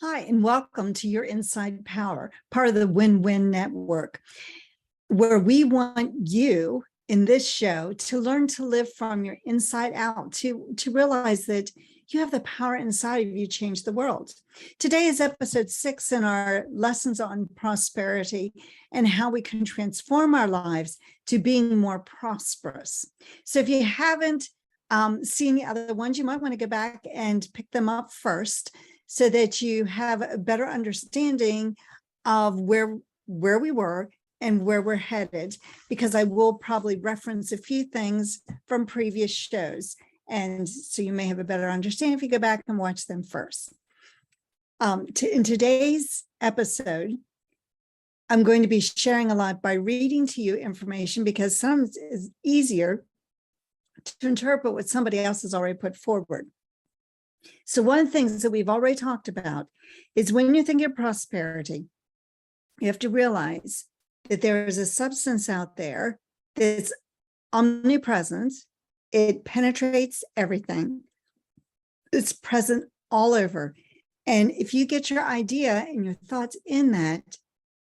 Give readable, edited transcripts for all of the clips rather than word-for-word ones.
Hi, and welcome to Your Inside Power, part of the Win-Win Network, where we want you in this show to learn to live from your inside out, to realize that you have the power inside of you to change the world. Today is episode 6 in our lessons on prosperity and how we can transform our lives to being more prosperous. So if you haven't seen the other ones, you might want to go back and pick them up first, so that you have a better understanding of where we were and where we're headed, because I will probably reference a few things from previous shows. And so you may have a better understanding if you go back and watch them first. In today's episode, I'm going to be sharing a lot by reading to you information, because sometimes it's easier to interpret what somebody else has already put forward. So one of the things that we've already talked about is when you think of prosperity, you have to realize that there is a substance out there that's omnipresent. It penetrates everything. It's present all over. And if you get your idea and your thoughts in that,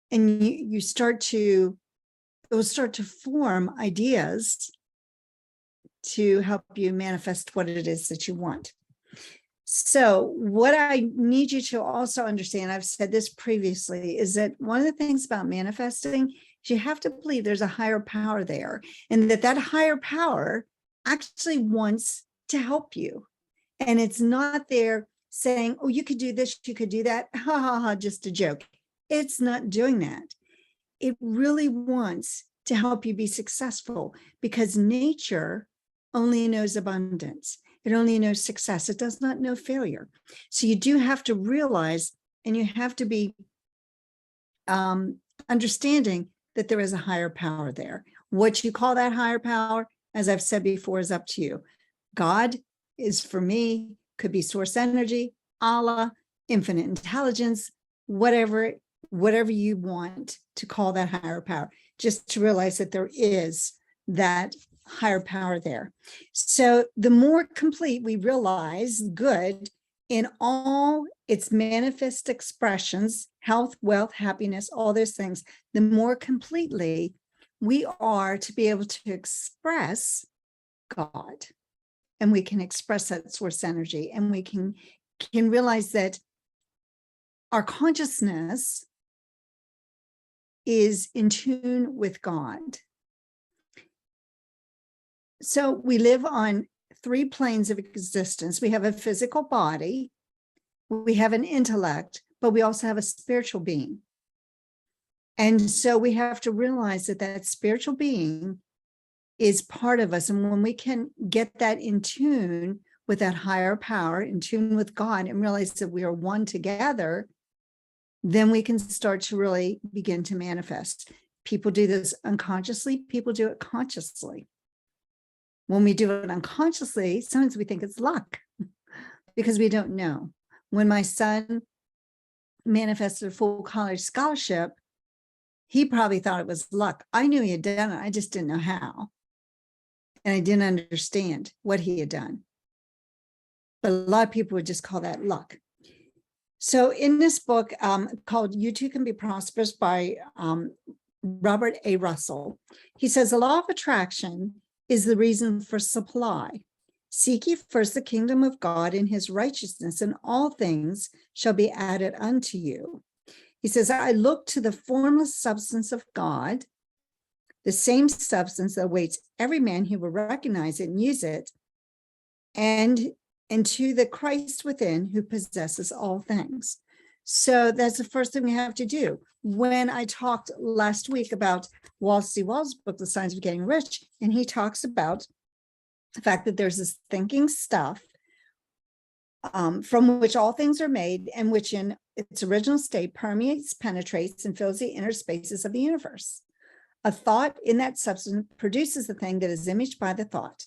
and you start to, it will start to form ideas to help you manifest what it is that you want. So what I need you to also understand, I've said this previously, is that one of the things about manifesting is you have to believe there's a higher power there, and that higher power actually wants to help you. And it's not there saying, oh, you could do this, you could do that, ha, ha, ha, just a joke. It's not doing that. It really wants to help you be successful, because nature only knows abundance. It only knows success. It does not know failure. So you do have to realize, and you have to be understanding that there is a higher power there. What you call that higher power, as I've said before, is up to you. God is, for me, could be source energy, Allah, infinite intelligence, whatever you want to call that higher power, just to realize that there is that higher power there. So the more complete we realize good in all its manifest expressions, health, wealth, happiness, all those things, the more completely we are to be able to express God. And we can express that source energy, and we can realize that our consciousness is in tune with God. So we live on 3 planes of existence. We have a physical body, we have an intellect, but we also have a spiritual being. And so we have to realize that spiritual being is part of us. And when we can get that in tune with that higher power, in tune with God, and realize that we are one together, then we can start to really begin to manifest. People do this unconsciously, people do it consciously. When we do it unconsciously, sometimes we think it's luck, because we don't know. When my son manifested a full college scholarship, he probably thought it was luck. I knew he had done it. I just didn't know how. And I didn't understand what he had done. But a lot of people would just call that luck. So in this book called You Too Can Be Prosperous by Robert A. Russell, he says, the law of attraction is the reason for supply. Seek ye first the kingdom of God and his righteousness, and all things shall be added unto you. He says, I look to the formless substance of God, the same substance that awaits every man who will recognize it and use it, and to the Christ within, who possesses all things. So that's the first thing we have to do. When I talked last week about Wallace Wattles' book, The Science of Getting Rich, and he talks about the fact that there's this thinking stuff from which all things are made, and which in its original state permeates, penetrates, and fills the inner spaces of the universe. A thought in that substance produces the thing that is imaged by the thought.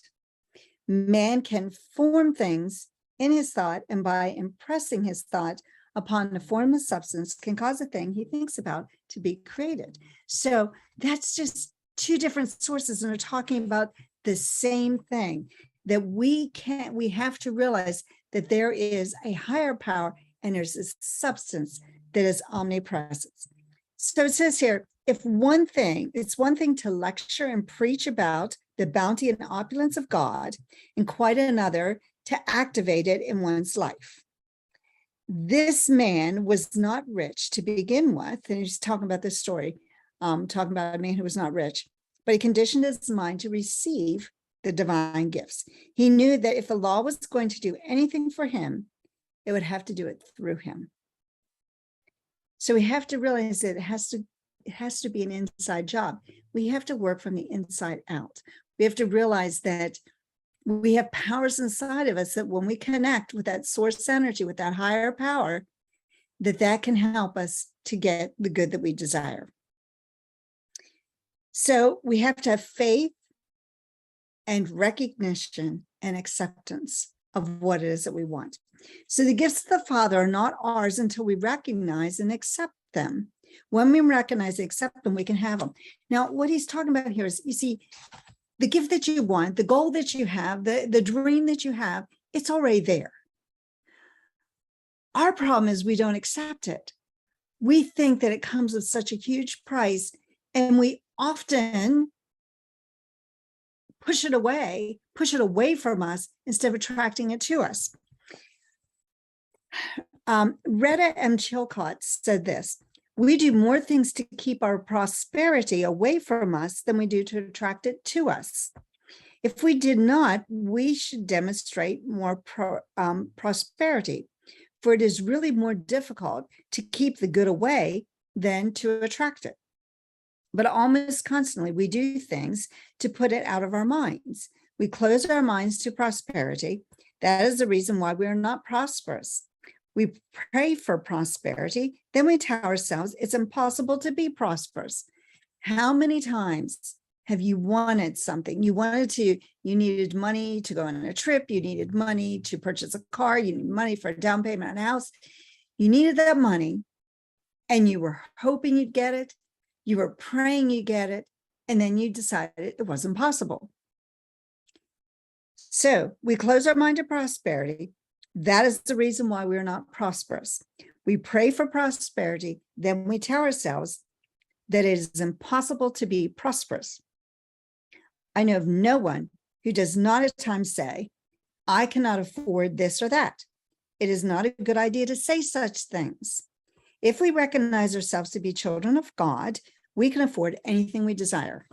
Man can form things in his thought, and by impressing his thought upon the formless substance can cause a thing he thinks about to be created. So that's just 2 different sources, and they're talking about the same thing, that we have to realize that there is a higher power, and there's this substance that is omnipresent. So it says here, it's one thing to lecture and preach about the bounty and opulence of God, and quite another to activate it in one's life. This man was not rich to begin with, and he's talking about this story, talking about a man who was not rich, but he conditioned his mind to receive the divine gifts. He knew that if the law was going to do anything for him, it would have to do it through him. So we have to realize that it has to be an inside job. We have to work from the inside out. We have to realize that we have powers inside of us that when we connect with that source energy, with that higher power, that can help us to get the good that we desire. So we have to have faith and recognition and acceptance of what it is that we want. So the gifts of the Father are not ours until we recognize and accept them. When we recognize and accept them, we can have them. Now, what he's talking about here is, you see, the gift that you want, the goal that you have, the dream that you have, it's already there. Our problem is we don't accept it. We think that it comes with such a huge price, and we often push it away from us instead of attracting it to us. Retta M. Chilcott said this: we do more things to keep our prosperity away from us than we do to attract it to us. If we did not, we should demonstrate more prosperity, for it is really more difficult to keep the good away than to attract it. But almost constantly, we do things to put it out of our minds. We close our minds to prosperity. That is the reason why we are not prosperous. We pray for prosperity, then we tell ourselves it's impossible to be prosperous. How many times have you wanted something? You needed money to go on a trip, you needed money to purchase a car, you needed money for a down payment on a house. You needed that money, and you were hoping you'd get it, you were praying you get it, and then you decided it wasn't possible. So we close our mind to prosperity. That is the reason why we're not prosperous. We pray for prosperity, then we tell ourselves that it is impossible to be prosperous. I know of no one who does not at times say, I cannot afford this or that. It is not a good idea to say such things. If we recognize ourselves to be children of God, we can afford anything we desire.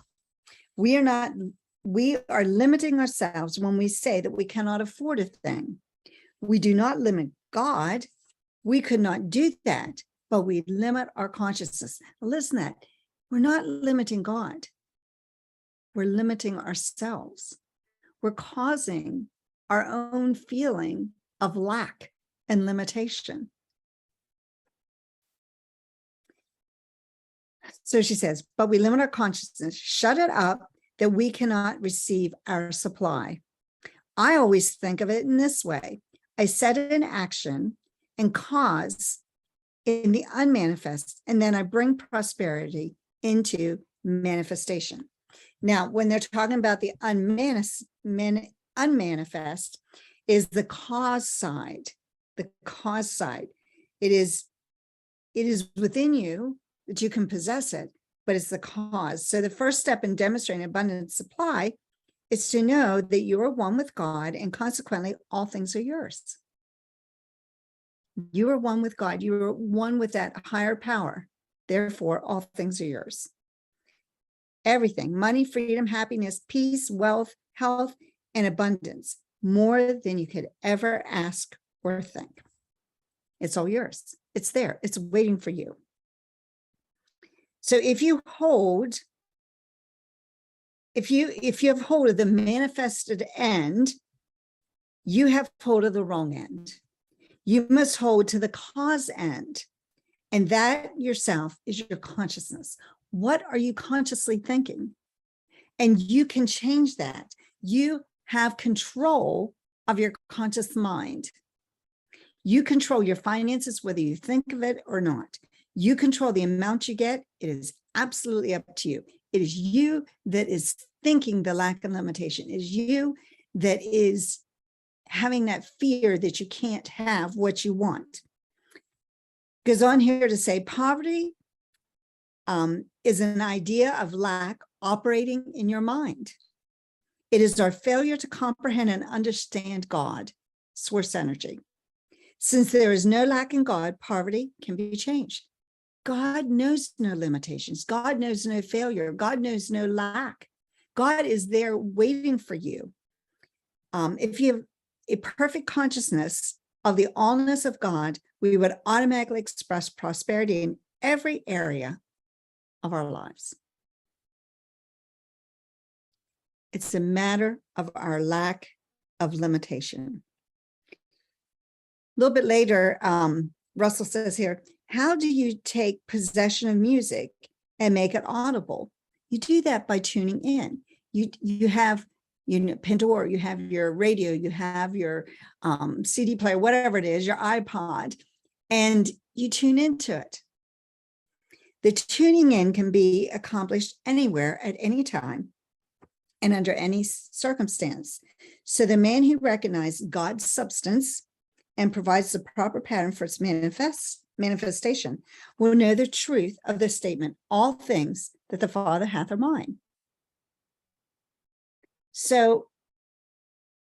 We are limiting ourselves when we say that we cannot afford a thing. We do not limit God. We could not do that, but we limit our consciousness. Listen to that. We're not limiting God. We're limiting ourselves. We're causing our own feeling of lack and limitation. So she says, but we limit our consciousness, shut it up, that we cannot receive our supply. I always think of it in this way. I set it in action and cause in the unmanifest, and then I bring prosperity into manifestation. Now, when they're talking about the unmanifest is the cause side. The cause side. It is within you that you can possess it, but it's the cause. So the first step in demonstrating abundant supply is to know that you are one with God, and consequently, all things are yours. You are one with God. You are one with that higher power. Therefore, all things are yours. Everything, money, freedom, happiness, peace, wealth, health, and abundance, more than you could ever ask or think. It's all yours. It's there. It's waiting for you. So if you have hold of the manifested end, you have hold of the wrong end. You must hold to the cause end. And that yourself is your consciousness. What are you consciously thinking? And you can change that. You have control of your conscious mind. You control your finances, whether you think of it or not. You control the amount you get. It is absolutely up to you. It is you that is thinking the lack of limitation. It is you that is having that fear that you can't have what you want. Goes on here to say poverty is an idea of lack operating in your mind. It is our failure to comprehend and understand God, source energy. Since there is no lack in God, poverty can be changed. God knows no limitations. God knows no failure. God knows no lack. God is there waiting for you. If you have a perfect consciousness of the allness of God, we would automatically express prosperity in every area of our lives. It's a matter of our lack of limitation. A little bit later, Russell says here, how do you take possession of music and make it audible? You do that by tuning in. You have Pandora, you have your radio, you have your CD player, whatever it is, your iPod, and you tune into it. The tuning in can be accomplished anywhere at any time and under any circumstance. So the man who recognizes God's substance and provides the proper pattern for its manifestation will know the truth of the statement, all things that the Father hath are mine. So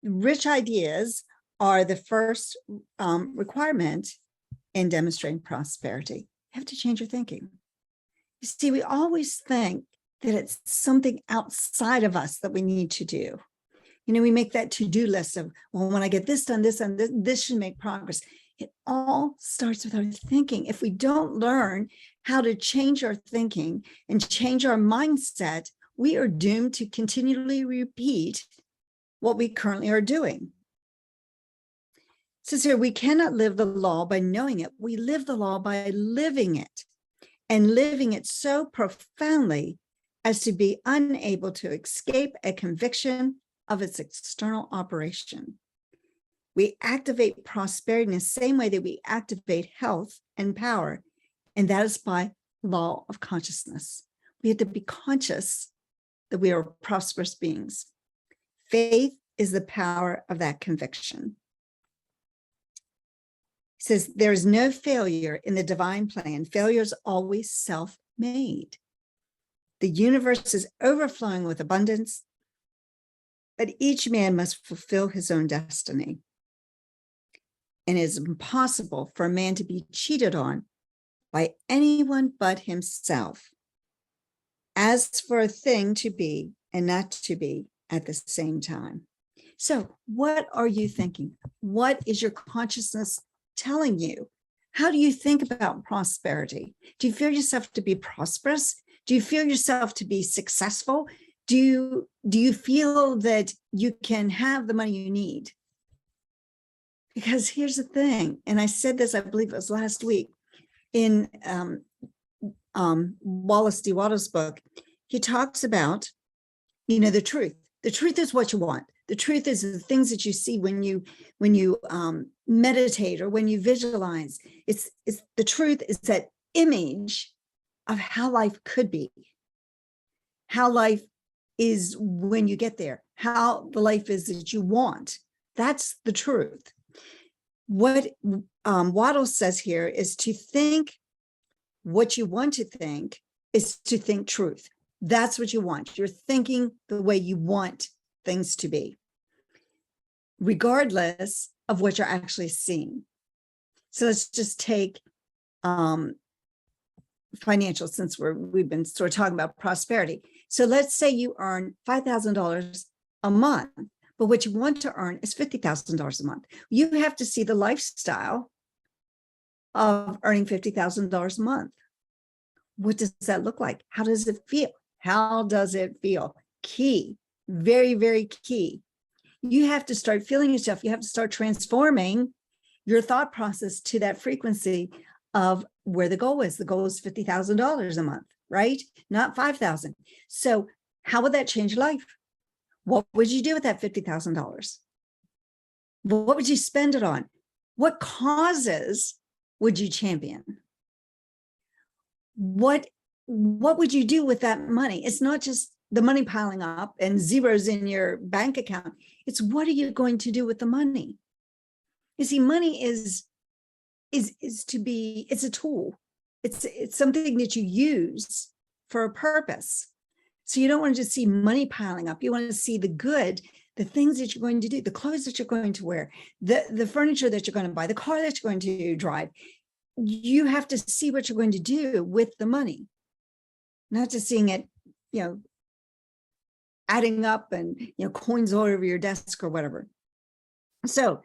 rich ideas are the first requirement in demonstrating prosperity. You have to change your thinking. You see, we always think that it's something outside of us that we need to do. We make that to-do list of, well, when I get this done, this should make progress. It all starts with our thinking. If we don't learn how to change our thinking and change our mindset, we are doomed to continually repeat what we currently are doing. It says here, we cannot live the law by knowing it. We live the law by living it, and living it so profoundly as to be unable to escape a conviction of its external operation. We activate prosperity in the same way that we activate health and power, and that is by law of consciousness. We have to be conscious that we are prosperous beings. Faith is the power of that conviction. He says, there is no failure in the divine plan. Failure is always self-made. The universe is overflowing with abundance, but each man must fulfill his own destiny. And it is impossible for a man to be cheated on by anyone but himself. As for a thing to be and not to be at the same time. So what are you thinking? What is your consciousness telling you? How do you think about prosperity? Do you feel yourself to be prosperous? Do you feel yourself to be successful? Do you feel that you can have the money you need? Because here's the thing, and I said this, I believe it was last week, in Wallace Wattles' book, he talks about, the truth. The truth is what you want. The truth is the things that you see when you meditate or when you visualize. It's the truth is that image of how life could be, how life is when you get there, how the life is that you want. That's the truth. What Wattles says here is to think what you want to think is to think truth. That's what you want. You're thinking the way you want things to be, regardless of what you're actually seeing. So let's just take financial, since we've been sort of talking about prosperity. So let's say you earn $5,000 a month, but what you want to earn is $50,000 a month. You have to see the lifestyle of earning $50,000 a month. What does that look like? How does it feel? How does it feel? Key, very, very key. You have to start feeling yourself. You have to start transforming your thought process to that frequency of where the goal is. The goal is $50,000 a month, right? Not $5,000. So how would that change your life? What would you do with that $50,000? What would you spend it on? What causes would you champion? What would you do with that money? It's not just the money piling up and zeros in your bank account. It's what are you going to do with the money? You see, money is it's a tool. It's something that you use for a purpose. So you don't want to just see money piling up. You want to see the good, the things that you're going to do, the clothes that you're going to wear, the furniture that you're going to buy, the car that you're going to drive. You have to see what you're going to do with the money, not just seeing it, adding up and, coins all over your desk or whatever. So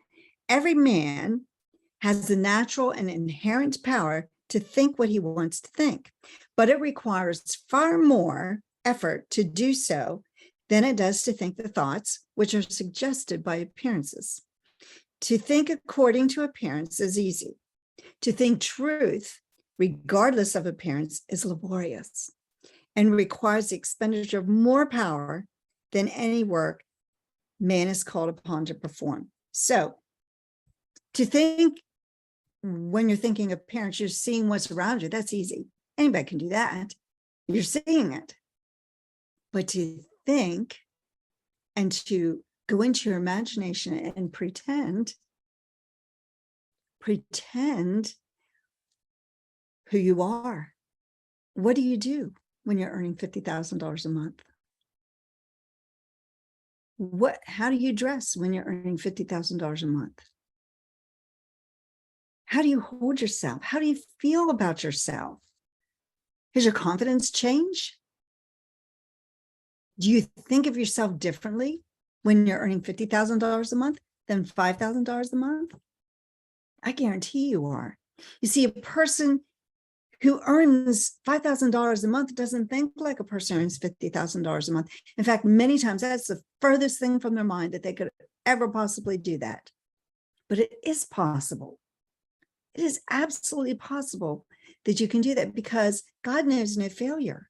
every man has the natural and inherent power to think what he wants to think, but it requires far more effort to do so than it does to think the thoughts which are suggested by appearances. To think according to appearance is easy. To think truth, regardless of appearance, is laborious and requires the expenditure of more power than any work man is called upon to perform. So, to think when you're thinking of appearance, you're seeing what's around you. That's easy. Anybody can do that. You're seeing it. But to think and to go into your imagination and pretend who you are. What do you do when you're earning $50,000 a month? How do you dress when you're earning $50,000 a month? How do you hold yourself? How do you feel about yourself? Has your confidence changed? Do you think of yourself differently when you're earning $50,000 a month than $5,000 a month? I guarantee you are. You see, a person who earns $5,000 a month doesn't think like a person who earns $50,000 a month. In fact, many times that's the furthest thing from their mind that they could ever possibly do that. But it is possible. It is absolutely possible that you can do that because God knows no failure.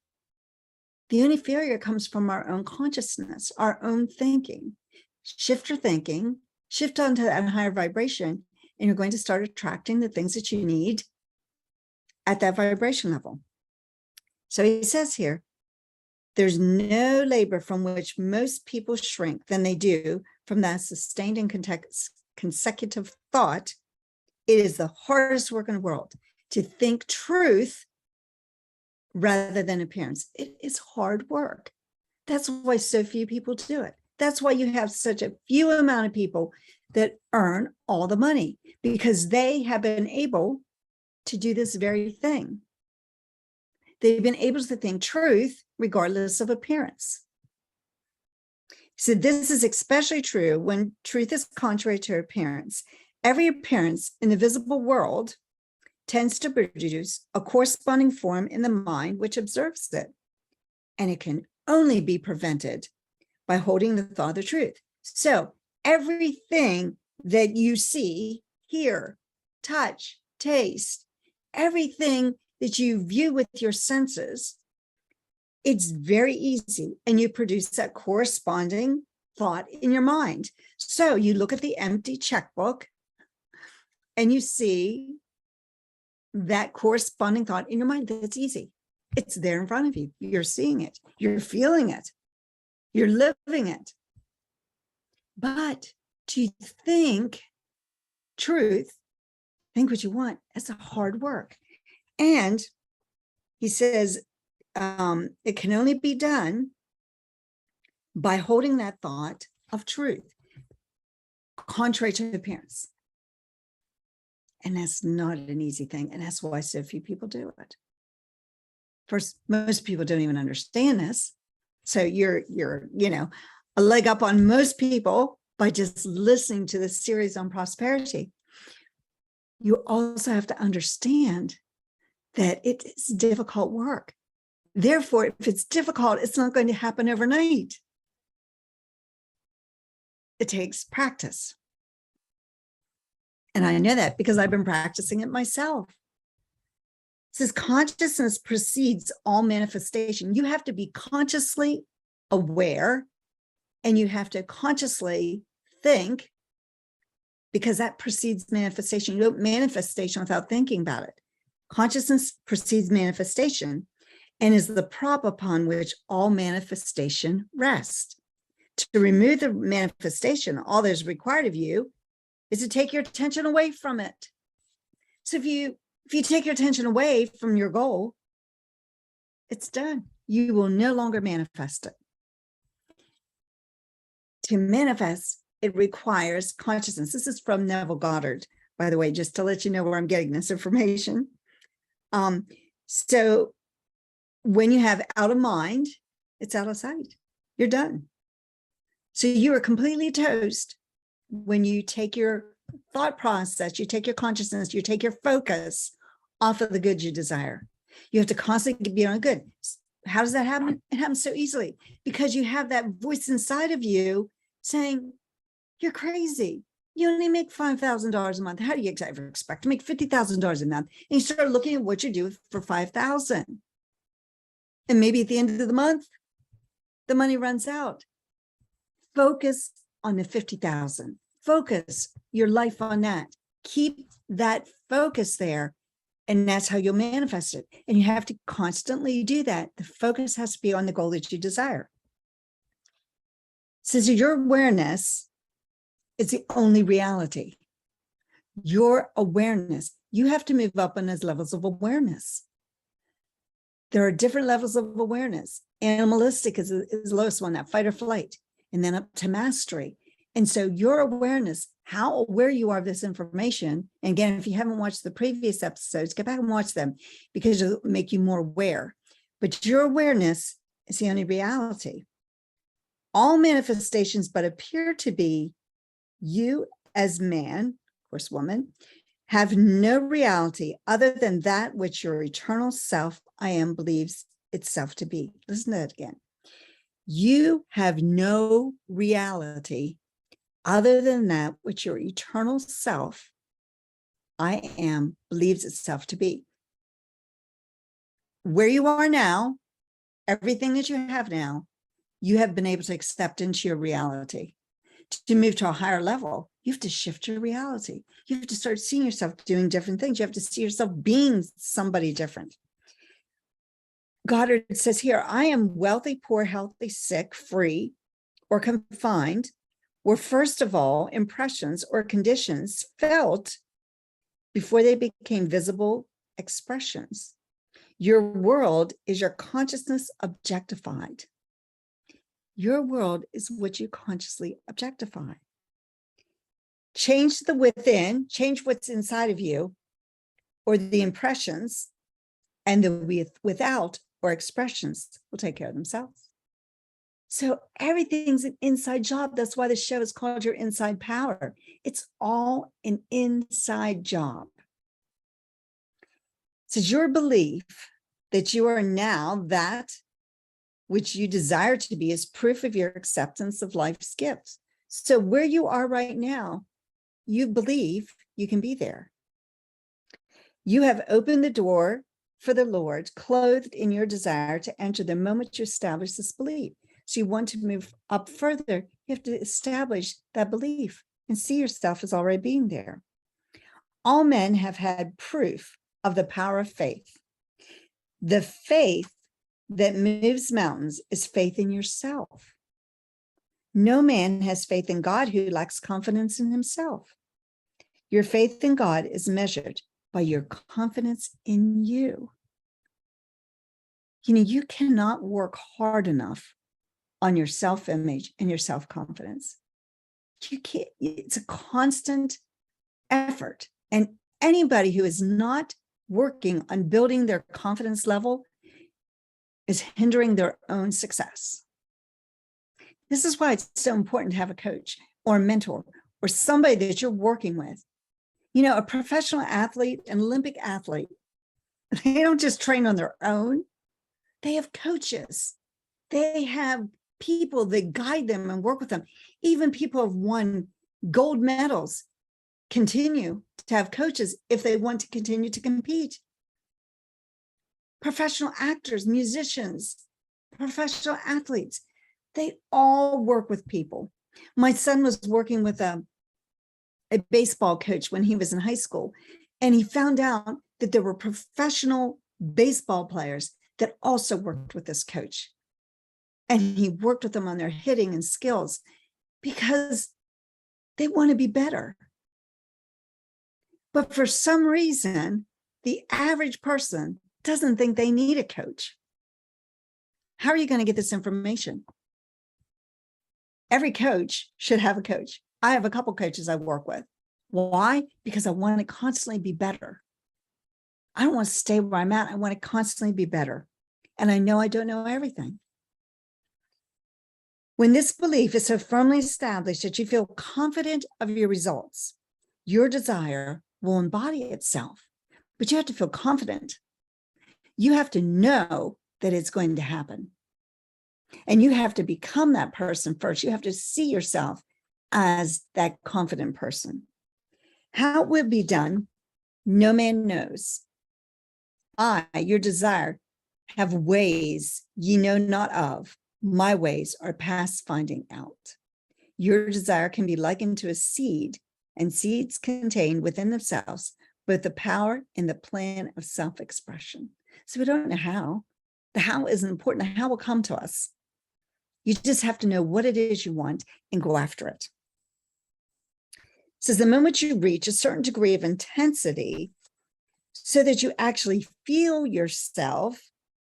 The only failure comes from our own consciousness, our own thinking. Shift your thinking, shift onto that higher vibration, and you're going to start attracting the things that you need at that vibration level. So he says here, there's no labor from which most people shrink than they do from that sustained and consecutive thought. It is the hardest work in the world to think truth rather than appearance. It is hard work. That's why so few people do it. That's why you have such a few amount of people that earn all the money, because they have been able to do this very thing. They've been able to think truth regardless of appearance. So this is especially true when truth is contrary to appearance. Every appearance in the visible world tends to produce a corresponding form in the mind which observes it. And it can only be prevented by holding the thought of the truth. So everything that you see, hear, touch, taste, everything that you view with your senses, it's very easy. And you produce that corresponding thought in your mind. So you look at the empty checkbook and you see that corresponding thought in your mind. That's easy. It's there in front of you. You're seeing it. You're feeling it. You're living it. But to think truth, think what you want, it's a hard work. And he says it can only be done by holding that thought of truth, contrary to appearance. And that's not an easy thing. And that's why so few people do it. First, most people don't even understand this. So you're a leg up on most people by just listening to this series on prosperity. You also have to understand that it is difficult work. Therefore, if it's difficult, it's not going to happen overnight. It takes practice. And I know that because I've been practicing it myself. It says consciousness precedes all manifestation. You have to be consciously aware and you have to consciously think, because that precedes manifestation. You don't manifestation without thinking about it. Consciousness precedes manifestation and is the prop upon which all manifestation rests. To remove the manifestation, all that is required of you is to take your attention away from it. So if you take your attention away from your goal, it's done. You will no longer manifest it. To manifest, it requires consciousness. This is from Neville Goddard, by the way, just to let you know where I'm getting this information. So when you have out of mind, it's out of sight. You're done. So you are completely toast when you take your thought process, you take your consciousness, you take your focus off of the good you desire. You have to constantly be on good. How does that happen? It happens so easily because you have that voice inside of you saying, you're crazy. You only make $5,000 a month. How do you expect to make $50,000 a month? And you start looking at what you do for $5,000. And maybe at the end of the month, the money runs out. Focus on the 50,000. Focus your life on that. Keep that focus there. And that's how you'll manifest it. And you have to constantly do that. The focus has to be on the goal that you desire. So your awareness is the only reality. Your awareness, you have to move up on those levels of awareness. There are different levels of awareness. Animalistic is the lowest one, that fight or flight, and then up to mastery. And so your awareness, how aware you are of this information, and again, if you haven't watched the previous episodes, get back and watch them because it'll make you more aware. But your awareness is the only reality. All manifestations but appear to be you as man, of course, woman, have no reality other than that which your eternal self, I am, believes itself to be. Listen to that again. You have no reality other than that which your eternal self, I am, believes itself to be. Where you are now, everything that you have now, you have been able to accept into your reality. To move to a higher level, you have to shift your reality. You have to start seeing yourself doing different things. You have to see yourself being somebody different. Goddard says here, I am wealthy, poor, healthy, sick, free, or confined, were first of all impressions or conditions felt before they became visible expressions. Your world is your consciousness objectified. Your world is what you consciously objectify. Change the within, change what's inside of you, or the impressions, and the without or expressions will take care of themselves. So everything's an inside job. That's why the show is called Your Inside Power. It's all an inside job. So your belief that you are now that which you desire to be is proof of your acceptance of life's gifts. So where you are right now, you believe you can be there. You have opened the door for the Lord, clothed in your desire to enter the moment you establish this belief. So you want to move up further, you have to establish that belief and see yourself as already being there. All men have had proof of the power of faith. The faith that moves mountains is faith in yourself. No man has faith in God who lacks confidence in himself. Your faith in God is measured by your confidence in you. You know, you cannot work hard enough on your self-image and your self-confidence. You can't, it's a constant effort. And anybody who is not working on building their confidence level is hindering their own success. This is why it's so important to have a coach or a mentor or somebody that you're working with. You know, a professional athlete, an Olympic athlete, they don't just train on their own. They have coaches. They have people that guide them and work with them. Even people who have won gold medals continue to have coaches if they want to continue to compete. Professional actors, musicians, professional athletes, they all work with people. My son was working with a baseball coach when he was in high school, and he found out that there were professional baseball players that also worked with this coach. And he worked with them on their hitting and skills because they want to be better. But for some reason, the average person doesn't think they need a coach. How are you going to get this information? Every coach should have a coach. I have a couple coaches I work with. Why? Because I want to constantly be better. I don't want to stay where I'm at. I want to constantly be better. And I know I don't know everything. When this belief is so firmly established that you feel confident of your results, your desire will embody itself. But you have to feel confident. You have to know that it's going to happen. And you have to become that person first. You have to see yourself as that confident person. How it will be done, no man knows. I, your desire, have ways ye know not of. My ways are past finding out. Your desire can be likened to a seed, and seeds contain within themselves both the power and the plan of self-expression. So we don't know how. The how isn't important. The how will come to us. You just have to know what it is you want and go after it. So the moment you reach a certain degree of intensity, so that you actually feel yourself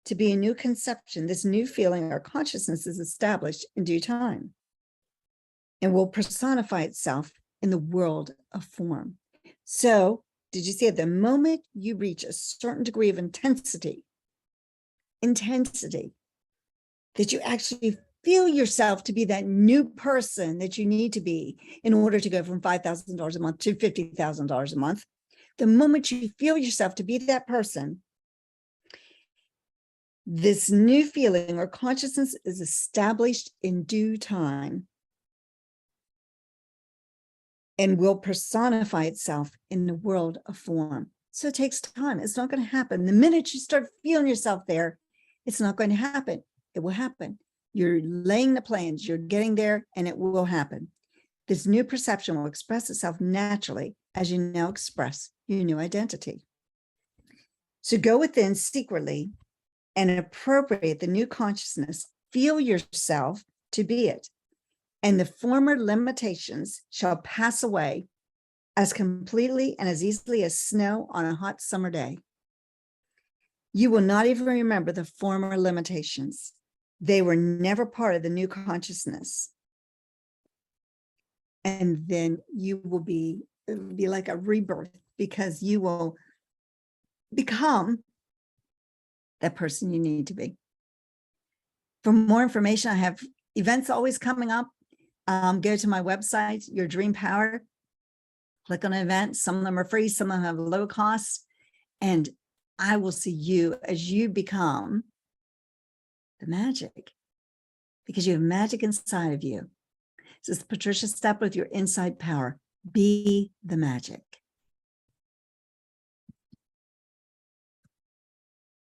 to be a new conception, this new feeling or consciousness is established in due time and will personify itself in the world of form. So did you see at the moment you reach a certain degree of intensity, that you actually feel yourself to be that new person that you need to be in order to go from $5,000 a month to $50,000 a month. The moment you feel yourself to be that person, this new feeling or consciousness is established in due time and will personify itself in the world of form. So it takes time. It's not going to happen. The minute you start feeling yourself there, it's not going to happen. It will happen. You're laying the plans, you're getting there, and it will happen. This new perception will express itself naturally as you now express your new identity. So go within secretly and appropriate the new consciousness. Feel yourself to be it, and the former limitations shall pass away as completely and as easily as snow on a hot summer day. You will not even remember the former limitations. They were never part of the new consciousness. And then you will be, it will be like a rebirth, because you will become that person you need to be. For more information, I have events always coming up. Go to my website, Your Dream Power, click on events. Some of them are free, some of them have low cost, and I will see you as you become the magic, because you have magic inside of you. This is Patricia Stepler with Your Inside Power. Be the magic.